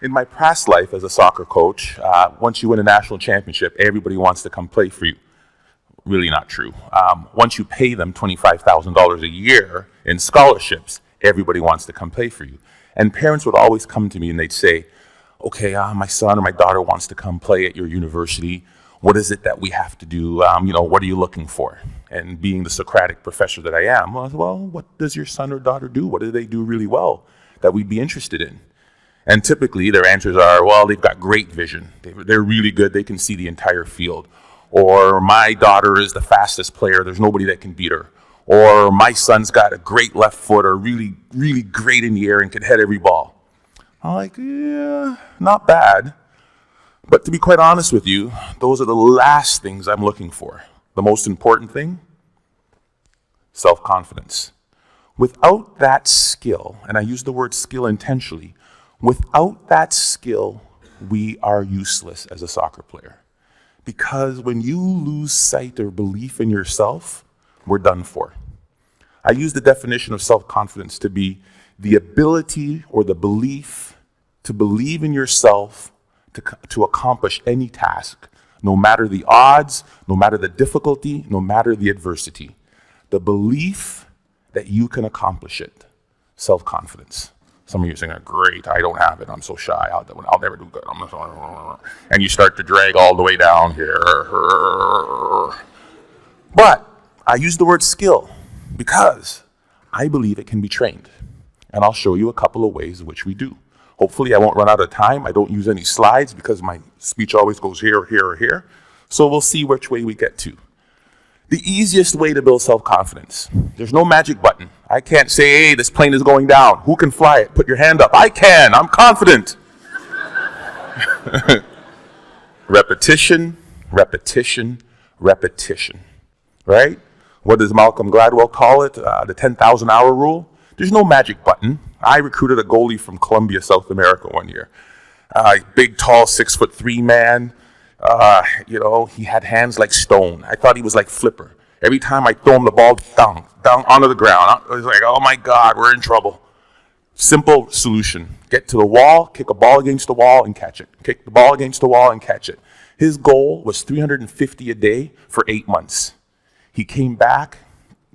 In my past life as a soccer coach, once you win a national championship, everybody wants to come play for you. Really not true. Once you pay them $25,000 a year in scholarships, everybody wants to come play for you. And parents would always come to me and they'd say, okay, my son or my daughter wants to come play at your university. What is it that we have to do? What are you looking for? And being the Socratic professor that I am, well, what does your son or daughter do? What do they do really well that we'd be interested in? And typically their answers are, well, they've got great vision. They're really good. They can see the entire field. Or my daughter is the fastest player. There's nobody that can beat her. Or my son's got a great left foot or really, really great in the air and can head every ball. I'm like, yeah, not bad. But to be quite honest with you, those are the last things I'm looking for. The most important thing, self-confidence. Without that skill, and I use the word skill intentionally, without that skill, we are useless as a soccer player. Because when you lose sight or belief in yourself, we're done for. I use the definition of self-confidence to be the ability or the belief to believe in yourself to accomplish any task, no matter the odds, no matter the difficulty, no matter the adversity. The belief that you can accomplish it. Self-confidence. Some of you are saying, great, I don't have it. I'm so shy. I'll never do good. And you start to drag all the way down here. But I use the word skill because I believe it can be trained. And I'll show you a couple of ways in which we do. Hopefully I won't run out of time. I don't use any slides because my speech always goes here, here, or here. So we'll see which way we get to. The easiest way to build self-confidence. There's no magic button. I can't say, hey, this plane is going down. Who can fly it? Put your hand up. I can. I'm confident. Repetition, repetition, repetition. Right? What does Malcolm Gladwell call it? The 10,000-hour rule. There's no magic button. I recruited a goalie from Colombia, South America one year. Big, tall, 6'3" man. He had hands like stone. I thought he was like Flipper. Every time I throw him the ball, down onto the ground. I was like, oh my God, we're in trouble. Simple solution. Get to the wall, kick a ball against the wall and catch it. Kick the ball against the wall and catch it. His goal was 350 a day for 8 months. He came back.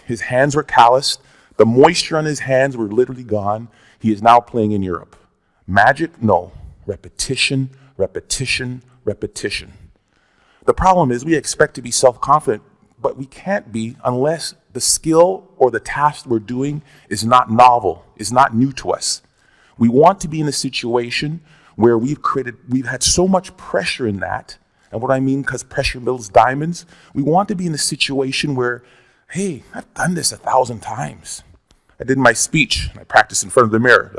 His hands were calloused. The moisture on his hands were literally gone. He is now playing in Europe. Magic? No. Repetition, repetition, repetition. The problem is we expect to be self-confident, but we can't be unless the skill or the task we're doing is not novel, is not new to us. We want to be in a situation where we've had so much pressure in that, and what I mean, because pressure builds diamonds, we want to be in a situation where, hey, I've done this 1,000 times. I did my speech, and I practiced in front of the mirror.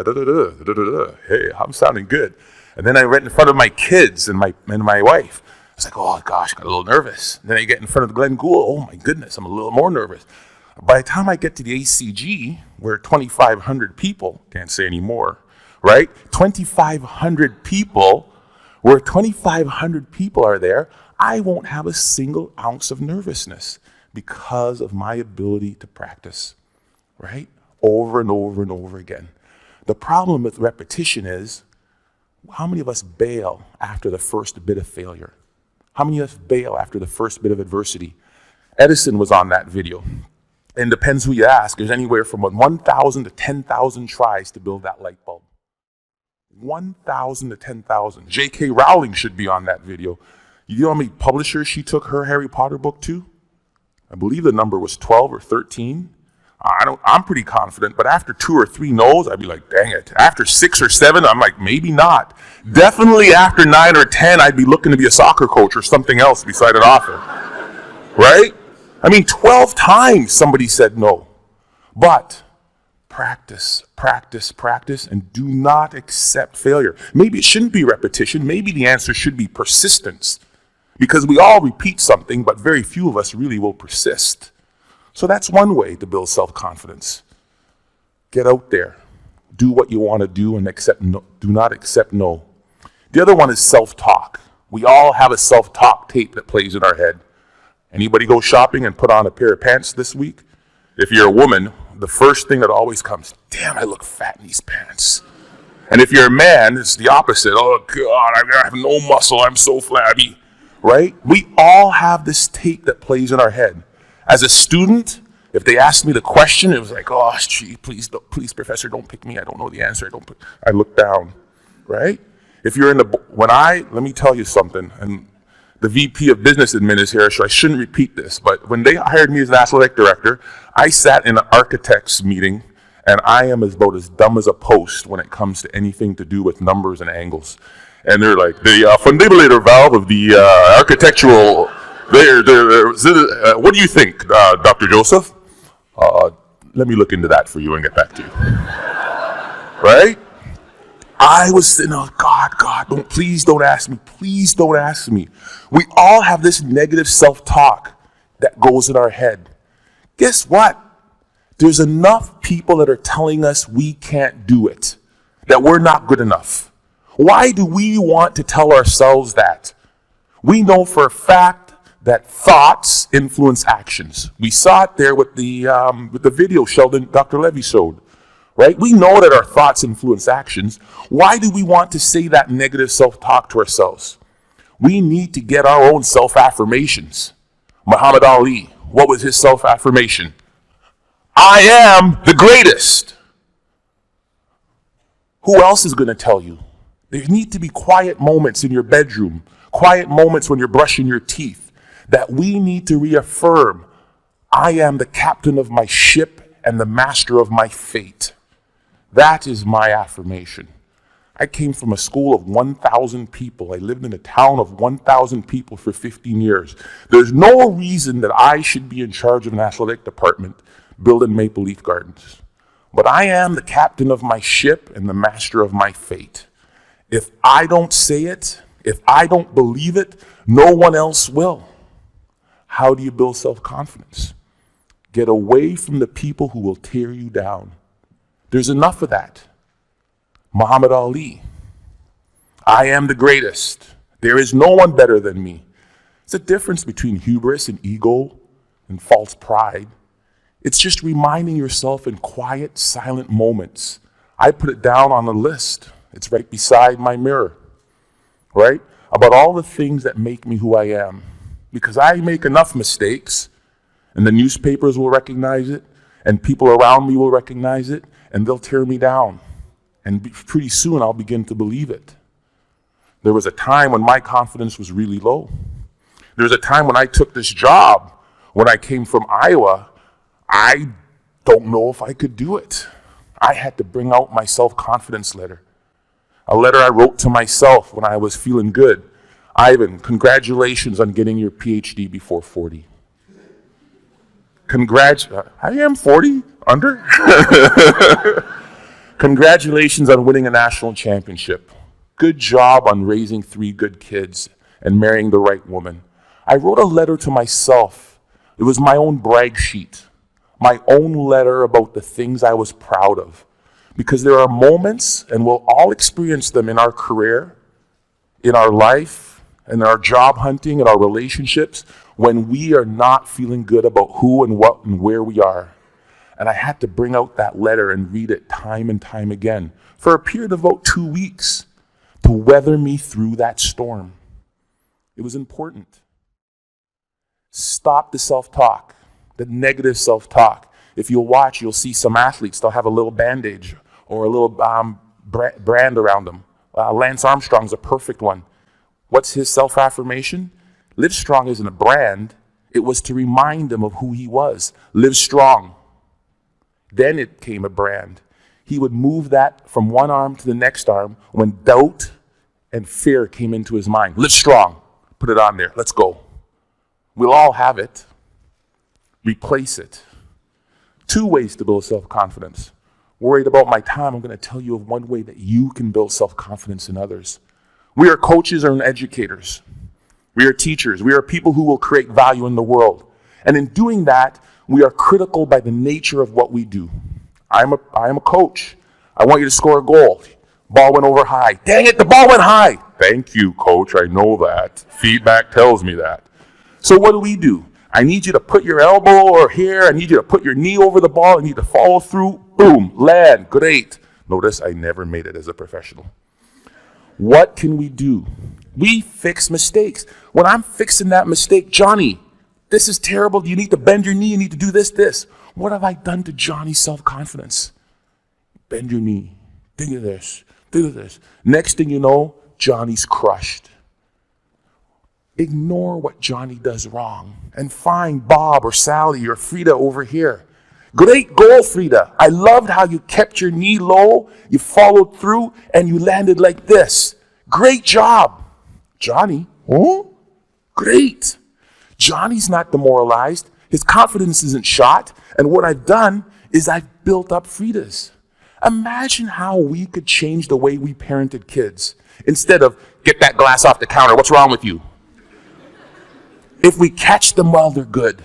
Hey, I'm sounding good. And then I went in front of my kids and my wife. I was like, oh gosh, got a little nervous. And then I get in front of Glenn Gould. Oh my goodness, I'm a little more nervous. By the time I get to the ACG, where 2,500 people, can't say anymore, right? 2,500 people, where 2,500 people are there, I won't have a single ounce of nervousness because of my ability to practice, right? Over and over and over again. The problem with repetition is, how many of us bail after the first bit of failure? How many of us bail after the first bit of adversity? Edison was on that video. And depends who you ask, there's anywhere from 1,000 to 10,000 tries to build that light bulb. 1,000 to 10,000. J.K. Rowling should be on that video. You know how many publishers she took her Harry Potter book to? I believe the number was 12 or 13. I'm pretty confident, but after 2 or 3 no's, I'd be like, dang it. After 6 or 7, I'm like, maybe not. Definitely after 9 or 10, I'd be looking to be a soccer coach or something else beside an author. Right? I mean, 12 times somebody said no. But practice, practice, practice, and do not accept failure. Maybe it shouldn't be repetition. Maybe the answer should be persistence. Because we all repeat something, but very few of us really will persist. So that's one way to build self-confidence. Get out there. Do what you want to do and accept no, do not accept no. The other one is self-talk. We all have a self-talk tape that plays in our head. Anybody go shopping and put on a pair of pants this week? If you're a woman, the first thing that always comes, damn, I look fat in these pants. And if you're a man, it's the opposite. Oh God, I have no muscle, I'm so flabby, right? We all have this tape that plays in our head. As a student, if they asked me the question, it was like, oh, gee, please, professor, don't pick me. I don't know the answer. I look down, right? If you're let me tell you something, and the VP of Business Admin is here, so I shouldn't repeat this, but when they hired me as an athletic director, I sat in an architect's meeting, and I am about as dumb as a post when it comes to anything to do with numbers and angles. And they're like, the fundibulator valve of the architectural, what do you think, Dr. Joseph? Let me look into that for you and get back to you. Right? I was saying, oh, God, please don't ask me. Please don't ask me. We all have this negative self-talk that goes in our head. Guess what? There's enough people that are telling us we can't do it, that we're not good enough. Why do we want to tell ourselves that? We know for a fact that thoughts influence actions. We saw it there with the video Sheldon, Dr. Levy showed, right? We know that our thoughts influence actions. Why do we want to say that negative self-talk to ourselves? We need to get our own self-affirmations. Muhammad Ali, what was his self-affirmation? I am the greatest. Who else is going to tell you? There need to be quiet moments in your bedroom, quiet moments when you're brushing your teeth, that we need to reaffirm, I am the captain of my ship and the master of my fate. That is my affirmation. I came from a school of 1,000 people. I lived in a town of 1,000 people for 15 years. There's no reason that I should be in charge of an athletic department building Maple Leaf Gardens. But I am the captain of my ship and the master of my fate. If I don't say it, if I don't believe it, no one else will. How do you build self-confidence? Get away from the people who will tear you down. There's enough of that. Muhammad Ali, I am the greatest. There is no one better than me. It's a difference between hubris and ego and false pride. It's just reminding yourself in quiet, silent moments. I put it down on a list. It's right beside my mirror, right? About all the things that make me who I am. Because I make enough mistakes, and the newspapers will recognize it, and people around me will recognize it, and they'll tear me down. And pretty soon I'll begin to believe it. There was a time when my confidence was really low. There was a time when I took this job, when I came from Iowa, I don't know if I could do it. I had to bring out my self-confidence letter. A letter I wrote to myself when I was feeling good. Ivan, congratulations on getting your PhD before 40. I am 40, under. Congratulations on winning a national championship. Good job on raising 3 good kids and marrying the right woman. I wrote a letter to myself. It was my own brag sheet, my own letter about the things I was proud of. Because there are moments, and we'll all experience them in our career, in our life, in our job hunting, in our relationships, when we are not feeling good about who and what and where we are. And I had to bring out that letter and read it time and time again for a period of about 2 weeks to weather me through that storm. It was important. Stop the self-talk, the negative self-talk. If you'll watch, you'll see some athletes, they'll have a little bandage or a little brand around them. Lance Armstrong's a perfect one. What's his self-affirmation? Live Strong isn't a brand. It was to remind him of who he was. Live strong. Then it came a brand. He would move that from one arm to the next arm when doubt and fear came into his mind. Live strong. Put it on there. Let's go. We'll all have it. Replace it. 2 ways to build self-confidence. Worried about my time, I'm going to tell you of one way that you can build self-confidence in others. We are coaches and educators. We are teachers. We are people who will create value in the world. And in doing that, we are critical by the nature of what we do. I am a coach. I want you to score a goal. Ball went over high. Dang it, the ball went high. Thank you, coach. I know that. Feedback tells me that. So what do? I need you to put your elbow or here. I need you to put your knee over the ball. I need to follow through. Boom, land. Great. Notice I never made it as a professional. What can we do? We fix mistakes. When I'm fixing that mistake, Johnny, this is terrible. You need to bend your knee. You need to do this. What have I done to Johnny's self-confidence? Bend your knee. Think of this. Think of this. Next thing you know, Johnny's crushed. Ignore what Johnny does wrong and find Bob or Sally or Frida over here. Great goal, Frida. I loved how you kept your knee low, you followed through, and you landed like this. Great job. Johnny, oh, great. Johnny's not demoralized. His confidence isn't shot. And what I've done is I've built up Frida's. Imagine how we could change the way we parented kids. Instead of, get that glass off the counter, what's wrong with you? If we catch them while they're good.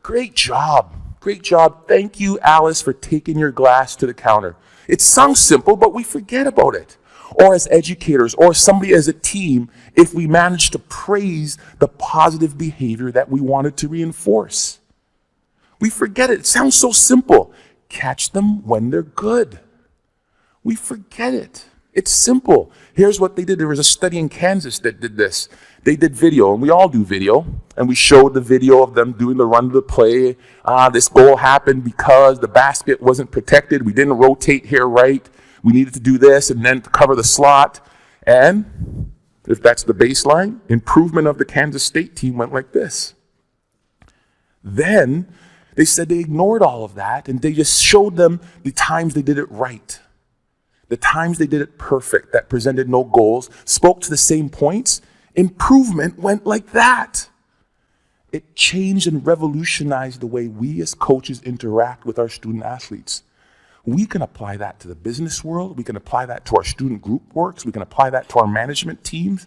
Great job. Great job. Thank you, Alice, for taking your glass to the counter. It sounds simple, but we forget about it. Or as educators, or somebody as a team, if we manage to praise the positive behavior that we wanted to reinforce. We forget it. It sounds so simple. Catch them when they're good. We forget it. It's simple. Here's what they did. There was a study in Kansas that did this. They did video, and we all do video, and we showed the video of them doing the run to the play. This goal happened because the basket wasn't protected. We didn't rotate here right. We needed to do this and then to cover the slot. And if that's the baseline, improvement of the Kansas State team went like this. Then they said they ignored all of that, and they just showed them the times they did it right. The times they did it perfect, that presented no goals, spoke to the same points. Improvement went like that. It changed and revolutionized the way we as coaches interact with our student athletes. We can apply that to the business world. We can apply that to our student group works. We can apply that to our management teams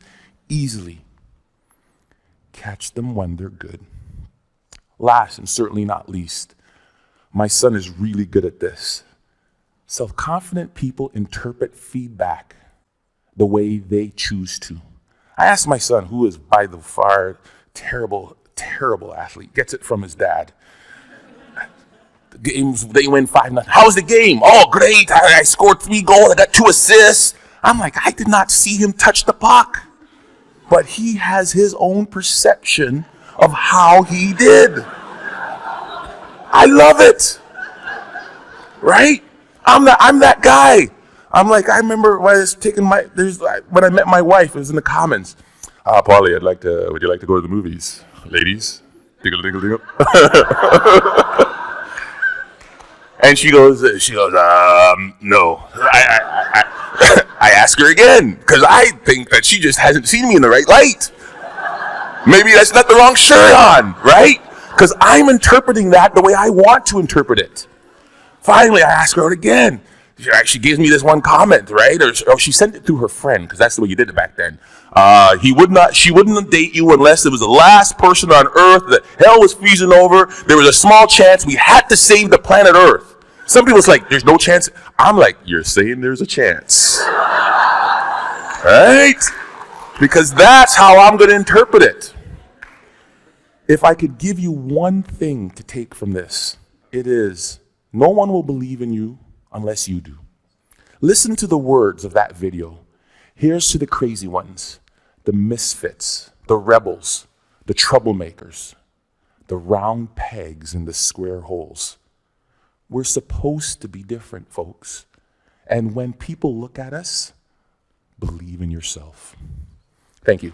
easily. Catch them when they're good. Last and certainly not least, my son is really good at this. Self-confident people interpret feedback the way they choose to. I asked my son, who is by the far terrible athlete, gets it from his dad. The games, they win 5-0. How's the game? Oh, great. I scored 3 goals. I got 2 assists. I'm like, I did not see him touch the puck. But he has his own perception of how he did. I love it. Right? I'm that guy. I'm like, I remember when I was when I met my wife, it was in the Commons. Paulie, would you like to go to the movies? Ladies? Dingle, dingle, dingle. And she goes, no. I ask her again, because I think that she just hasn't seen me in the right light. Maybe that's not the wrong shirt on, right? Because I'm interpreting that the way I want to interpret it. Finally, I ask her out again. She gives me this one comment, right? Or she sent it through her friend, because that's the way you did it back then. She wouldn't date you unless it was the last person on Earth. The hell was freezing over. There was a small chance we had to save the planet Earth. Somebody was like, there's no chance. I'm like, you're saying there's a chance. Right? Because that's how I'm going to interpret it. If I could give you one thing to take from this, it is, no one will believe in you unless you do. Listen to the words of that video. Here's to the crazy ones, the misfits, the rebels, the troublemakers, the round pegs in the square holes. We're supposed to be different, folks. And when people look at us, believe in yourself. Thank you.